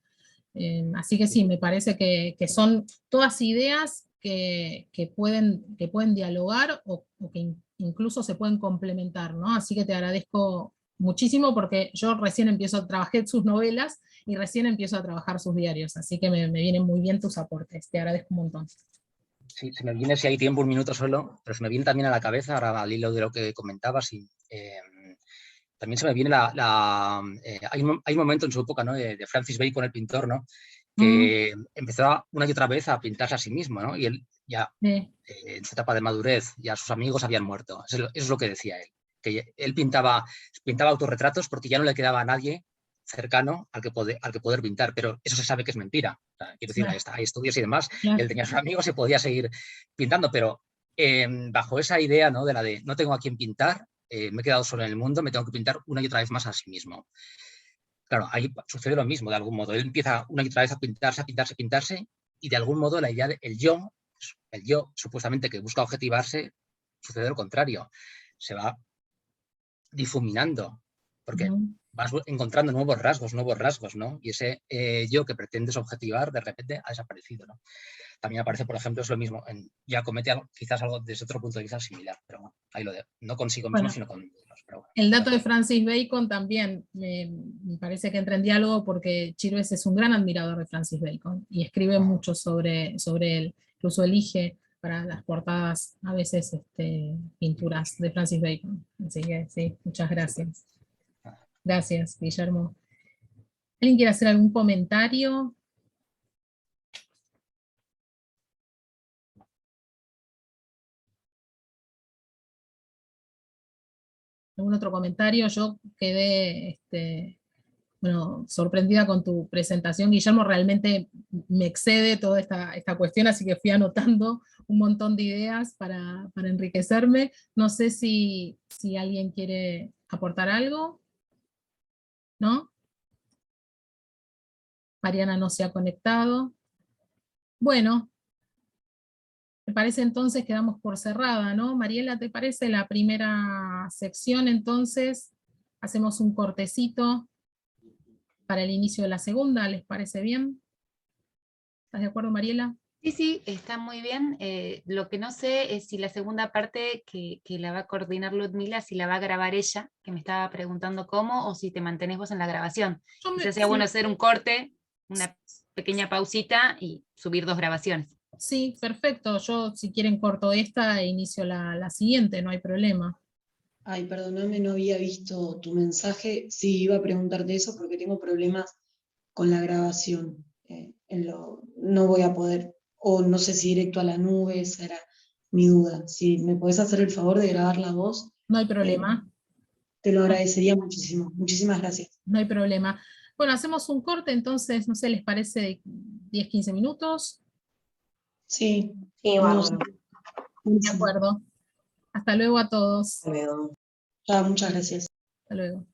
S1: Así que sí, me parece que son todas ideas que pueden dialogar o que incluso se pueden complementar, ¿no? Así que te agradezco muchísimo, porque yo trabajé sus novelas y recién empiezo a trabajar sus diarios, así que me vienen muy bien tus aportes, te agradezco un montón.
S2: Sí, se me viene, si hay tiempo, un minuto solo, pero se me viene también a la cabeza, ahora al hilo de lo que comentabas, también se me viene hay un momento en su época, ¿no? de Francis Bacon, el pintor, ¿no? Que empezaba una y otra vez a pintarse a sí mismo, ¿no? Y él ya, en su etapa de madurez, ya sus amigos habían muerto. Eso es lo que decía él, que él pintaba autorretratos porque ya no le quedaba a nadie cercano al que poder pintar, pero eso se sabe que es mentira. O sea, quiero decir, hay estudios y demás, él tenía a sus amigos y podía seguir pintando, pero bajo esa idea, ¿no? de no tengo a quien pintar, me he quedado solo en el mundo, me tengo que pintar una y otra vez más a sí mismo. Claro, ahí sucede lo mismo, de algún modo. Él empieza una y otra vez a pintarse, y de algún modo la idea del yo, supuestamente que busca objetivarse, sucede lo contrario. Se va difuminando, porque vas encontrando nuevos rasgos, ¿no? Y ese yo que pretendes objetivar, de repente ha desaparecido, ¿no? También aparece, por ejemplo, es lo mismo, ya comete quizás algo desde otro punto de vista similar, pero bueno, ahí lo dejo, no consigo mismo, sino con otros. Bueno,
S1: el dato de Francis Bacon también me parece que entra en diálogo, porque Chirves es un gran admirador de Francis Bacon y escribe mucho sobre él, incluso elige para las portadas a veces pinturas de Francis Bacon. Así que sí, muchas gracias. Gracias, Guillermo. ¿Alguien quiere hacer algún comentario? ¿Algún otro comentario? Yo quedé sorprendida con tu presentación, Guillermo. Realmente me excede toda esta cuestión, así que fui anotando un montón de ideas para enriquecerme. No sé si alguien quiere aportar algo, ¿no? Mariana no se ha conectado. Bueno, Me parece entonces que damos por cerrada, ¿no? Mariela, ¿te parece la primera sección? Entonces, hacemos un cortecito para el inicio de la segunda, ¿les parece bien? ¿Estás de acuerdo, Mariela?
S5: Sí, está muy bien. Lo que no sé es si la segunda parte que la va a coordinar Ludmila, si la va a grabar ella, que me estaba preguntando cómo, o si te mantenés vos en la grabación. Quizás sea bueno hacer un corte, una pequeña pausita y subir 2 grabaciones.
S1: Sí, perfecto. Yo, si quieren, corto esta e inicio la siguiente, no hay problema.
S6: Ay, perdóname, no había visto tu mensaje. Sí, iba a preguntarte eso porque tengo problemas con la grabación. No voy a poder, o no sé si directo a la nube, esa era mi duda. Si me podés hacer el favor de grabar la voz,
S1: No hay problema.
S6: te lo agradecería muchísimo. Muchísimas gracias.
S1: No hay problema. Bueno, hacemos un corte, entonces, no sé, ¿les parece 10, 15 minutos?
S6: Sí,
S4: Sí,
S6: no,
S4: bárbaro.
S1: De acuerdo. Hasta luego a todos.
S6: ya, muchas gracias.
S1: Hasta luego.